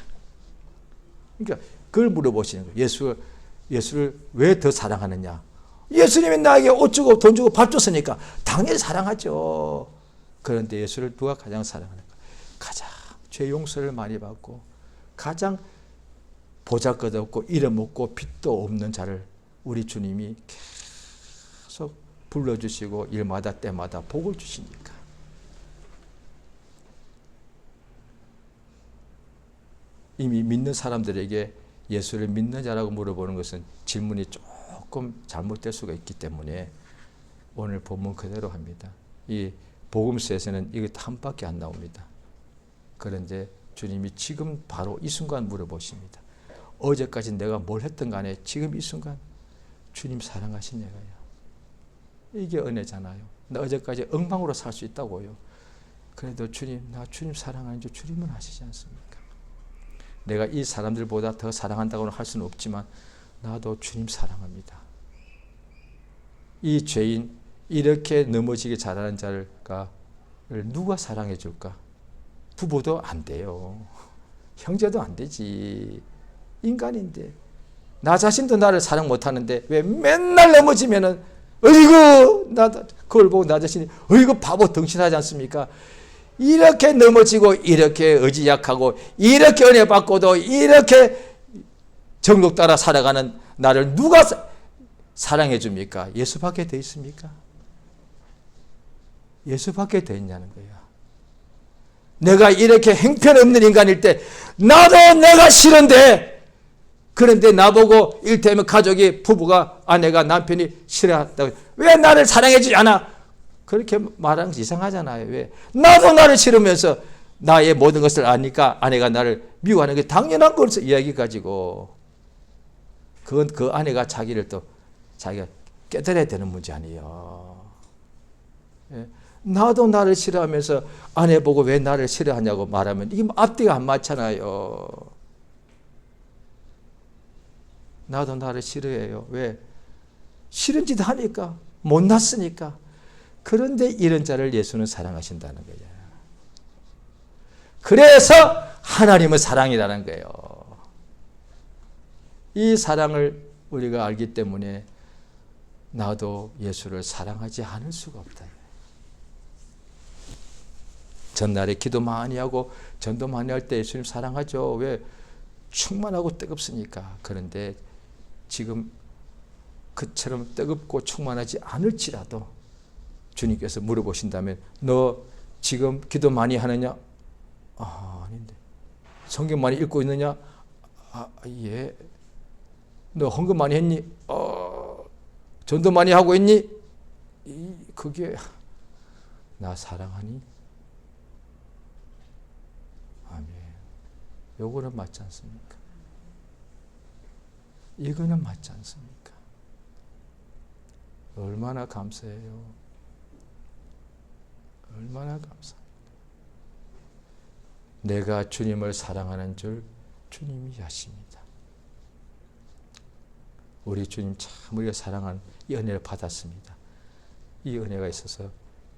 그러니까 그걸 물어보시는 거예요. 예수를 왜 더 사랑하느냐? 예수님이 나에게 옷 주고 돈 주고 밥 줬으니까 당연히 사랑하죠. 그런데 예수를 누가 가장 사랑하는가? 가장 죄 용서를 많이 받고 가장 보잘것없고 이름 없고 빚도 없는 자를 우리 주님이 계속 불러주시고 일마다 때마다 복을 주시니까. 이미 믿는 사람들에게 예수를 믿느냐라고 물어보는 것은 질문이 조금 잘못될 수가 있기 때문에 오늘 본문 그대로 합니다. 이 복음서에서는 이것 한 밖에 안 나옵니다. 그런데 주님이 지금 바로 이 순간 물어보십니다. 어제까지 내가 뭘 했든 간에 지금 이 순간 주님 사랑하시냐고요. 이게 은혜잖아요. 나 어제까지 엉망으로 살 수 있다고요. 그래도 나 주님 사랑하는 줄 주님은 아시지 않습니까? 내가 이 사람들보다 더 사랑한다고는 할 수는 없지만 나도 주님 사랑합니다. 이 죄인 이렇게 넘어지게 잘하는 자를 누가 사랑해 줄까? 부부도 안 돼요. 형제도 안 되지. 인간인데 나 자신도 나를 사랑 못하는데 왜 맨날 넘어지면은 어이구 그걸 보고 나 자신이 어이구 바보 덩신하지 않습니까? 이렇게 넘어지고 이렇게 의지 약하고 이렇게 은혜 받고도 이렇게 정욕 따라 살아가는 나를 누가 사랑해 줍니까? 예수밖에 돼 있습니까? 예수밖에 돼 있냐는 거예요. 내가 이렇게 형편없는 인간일 때 나도 내가 싫은데 그런데 나보고 일테면 가족이 부부가 아내가 남편이 싫어한다고 왜 나를 사랑해 주지 않아? 그렇게 말하는 거 이상하잖아요. 왜? 나도 나를 싫으면서 나의 모든 것을 아니까 아내가 나를 미워하는 게 당연한 걸 이야기 가지고 그건 그 아내가 자기를 또 자기가 깨달아야 되는 문제 아니에요. 예? 나도 나를 싫어하면서 아내 보고 왜 나를 싫어하냐고 말하면 이게 앞뒤가 안 맞잖아요. 나도 나를 싫어해요. 왜? 싫은 짓 하니까, 못났으니까. 그런데 이런 자를 예수는 사랑하신다는 거예요. 그래서 하나님은 사랑이라는 거예요. 이 사랑을 우리가 알기 때문에 나도 예수를 사랑하지 않을 수가 없다. 전날에 기도 많이 하고 전도 많이 할 때 예수님 사랑하죠. 왜? 충만하고 뜨겁으니까. 그런데 지금 그처럼 뜨겁고 충만하지 않을지라도 주님께서 물어보신다면 너 지금 기도 많이 하느냐? 아닌데. 성경 많이 읽고 있느냐? 예. 너 헌금 많이 했니? 전도 많이 하고 있니? 그게 나 사랑하니? 아멘. 요거는 맞지 않습니까? 이거는 맞지 않습니까? 얼마나 감사해요. 얼마나 감사합니다. 내가 주님을 사랑하는 줄 주님이 아십니다. 우리 주님 참 우리가 사랑한 이 은혜를 받았습니다. 이 은혜가 있어서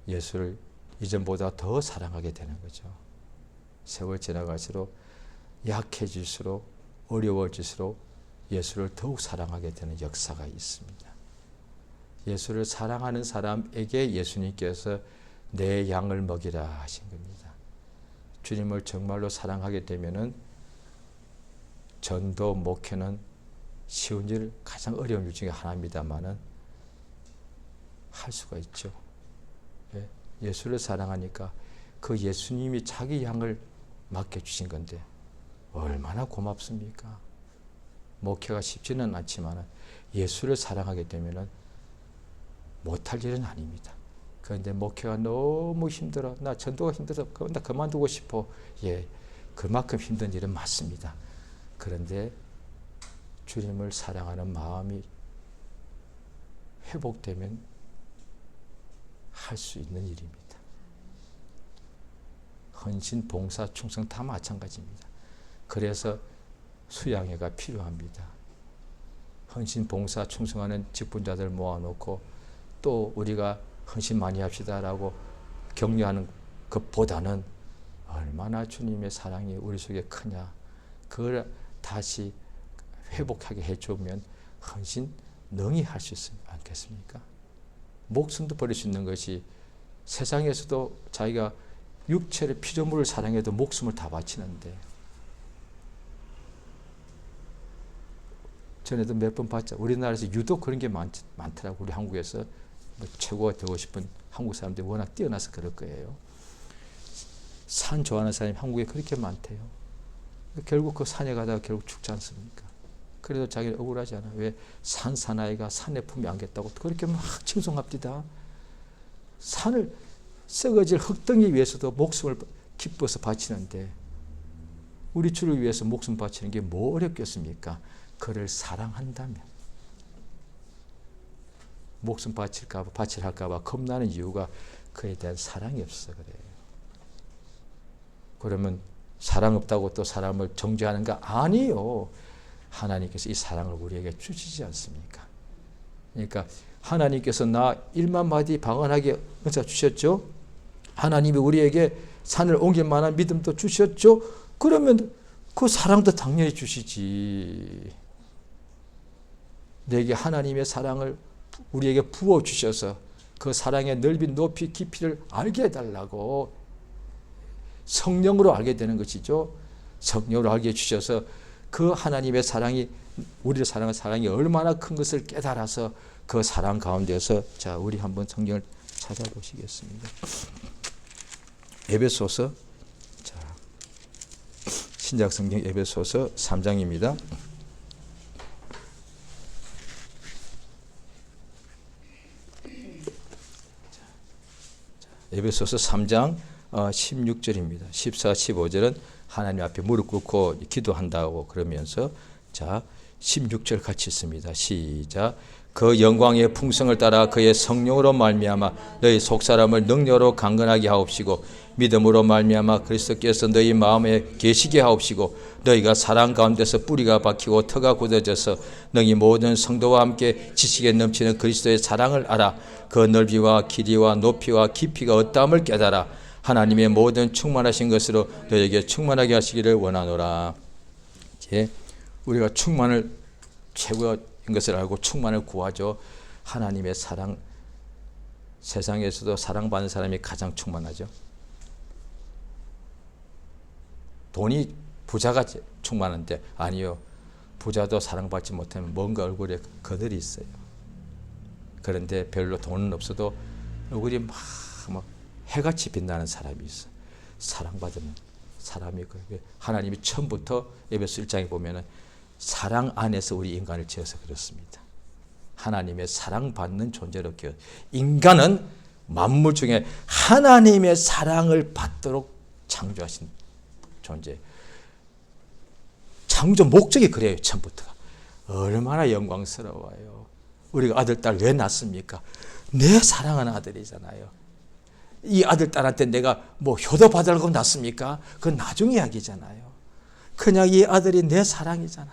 예수를 이전보다 더 사랑하게 되는 거죠. 세월 지나갈수록 약해질수록 어려워질수록 예수를 더욱 사랑하게 되는 역사가 있습니다. 예수를 사랑하는 사람에게 예수님께서 내 양을 먹이라 하신 겁니다. 주님을 정말로 사랑하게 되면은 전도 목회는 쉬운 일, 가장 어려운 일 중에 하나입니다만은 할 수가 있죠. 예수를 사랑하니까 그 예수님이 자기 양을 맡겨주신 건데 얼마나 고맙습니까? 목회가 쉽지는 않지만 예수를 사랑하게 되면 못할 일은 아닙니다. 그런데 목회가 너무 힘들어. 나 전도가 힘들어. 나 그만두고 싶어. 예, 그만큼 힘든 일은 맞습니다. 그런데 주님을 사랑하는 마음이 회복되면 할 수 있는 일입니다. 헌신, 봉사, 충성 다 마찬가지입니다. 그래서 수양회가 필요합니다. 헌신, 봉사, 충성하는 직분자들 모아놓고 또 우리가 헌신 많이 합시다라고 격려하는 것보다는 얼마나 주님의 사랑이 우리 속에 크냐. 그걸 다시 회복하게 해주면 헌신 능히 할 수 있지 않겠습니까? 목숨도 버릴 수 있는 것이 세상에서도 자기가 육체를 피조물을 사랑해도 목숨을 다 바치는데 전에도 몇 번 봤죠. 우리나라에서 유독 그런 게 많더라고. 우리 한국에서 뭐 최고가 되고 싶은 한국 사람들이 워낙 뛰어나서 그럴 거예요. 산 좋아하는 사람이 한국에 그렇게 많대요. 결국 그 산에 가다가 결국 죽지 않습니까? 그래도 자기는 억울하지 않아. 왜? 산 사나이가 산의 품에 안겠다고 그렇게 막 칭송합니다. 산을 썩어질 흙덩이 위해서도 목숨을 기뻐서 바치는데 우리 주를 위해서 목숨 바치는 게 뭐 어렵겠습니까? 그를 사랑한다면 목숨 바칠할까봐 겁나는 이유가 그에 대한 사랑이 없어서 그래요. 그러면 사랑 없다고 또 사람을 정죄하는가? 아니요. 하나님께서 이 사랑을 우리에게 주시지 않습니까? 그러니까 하나님께서 나 1만 마디 방언하게 은사 주셨죠. 하나님이 우리에게 산을 옮길 만한 믿음도 주셨죠. 그러면 그 사랑도 당연히 주시지. 내게 하나님의 사랑을 우리에게 부어주셔서 그 사랑의 넓이, 높이, 깊이를 알게 해달라고 성령으로 알게 되는 것이죠. 성령으로 알게 해주셔서 그 하나님의 사랑이 우리를 사랑하는 사랑이 얼마나 큰 것을 깨달아서 그 사랑 가운데서 자 우리 한번 성경을 찾아보시겠습니다. 에베소서 자 신약 성경 에베소서 3장입니다. 에베소서 3장 16절입니다. 14, 15절은 하나님 앞에 무릎 꿇고 기도한다고 그러면서 자 16절 같이 있습니다. 시작. 그 영광의 풍성을 따라 그의 성령으로 말미암아 너희 속사람을 능력으로 강건하게 하옵시고 믿음으로 말미암아 그리스도께서 너희 마음에 계시게 하옵시고 너희가 사랑 가운데서 뿌리가 박히고 터가 굳어져서 너희 모든 성도와 함께 지식에 넘치는 그리스도의 사랑을 알아 그 넓이와 길이와 높이와 깊이가 어떠함을 깨달아 하나님의 모든 충만하신 것으로 너희에게 충만하게 하시기를 원하노라. 이제 우리가 충만을 최고인 것을 알고 충만을 구하죠. 하나님의 사랑, 세상에서도 사랑받는 사람이 가장 충만하죠. 돈이 부자가 충만한데 아니요. 부자도 사랑받지 못하면 뭔가 얼굴에 거들이 있어요. 그런데 별로 돈은 없어도 얼굴이 막 해같이 빛나는 사람이 있어. 사랑받는 사람이 하나님이 처음부터 에베소 1장에 보면은 사랑 안에서 우리 인간을 지어서 그렇습니다. 하나님의 사랑받는 존재로 기어. 인간은 만물 중에 하나님의 사랑을 받도록 창조하신 존재. 창조 목적이 그래요. 처음부터가. 얼마나 영광스러워요. 우리가 아들, 딸 왜 낳습니까? 내 사랑하는 아들이잖아요. 이 아들, 딸한테 내가 뭐 효도 받으려고 낳습니까? 그건 나중 이야기잖아요. 그냥 이 아들이 내 사랑이잖아.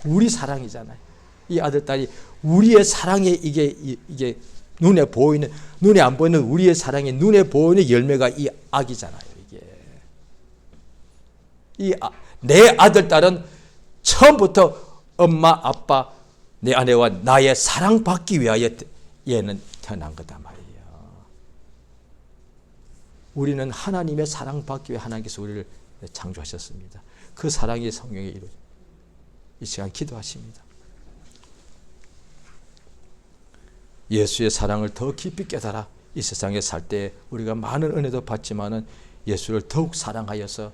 우리 사랑이잖아요. 이 아들, 딸이 우리의 사랑에 이게 눈에 보이는, 눈에 안 보이는 우리의 사랑이 눈에 보이는 열매가 이 아기잖아요. 내 아들, 딸은 처음부터 엄마, 아빠, 내 아내와 나의 사랑받기 위하여 얘는 태어난 거다 말이에요. 우리는 하나님의 사랑받기 위해 하나님께서 우리를 창조하셨습니다. 그 사랑이 성령에 이루어져. 이 시간 기도하십니다. 예수의 사랑을 더 깊이 깨달아 이 세상에 살 때 우리가 많은 은혜도 받지만은 예수를 더욱 사랑하여서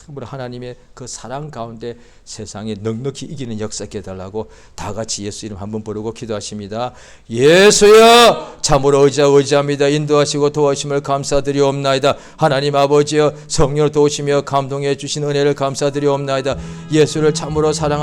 참으로 하나님의 그 사랑 가운데 세상에 넉넉히 이기는 역사 깨달라고 다 같이 예수 이름 한번 부르고 기도하십니다. 예수여 참으로 의지합니다. 인도하시고 도와주심을 감사드리옵나이다. 하나님 아버지여 성령을 도우시며 감동해 주신 은혜를 감사드리옵나이다. 예수를 참으로 사랑하다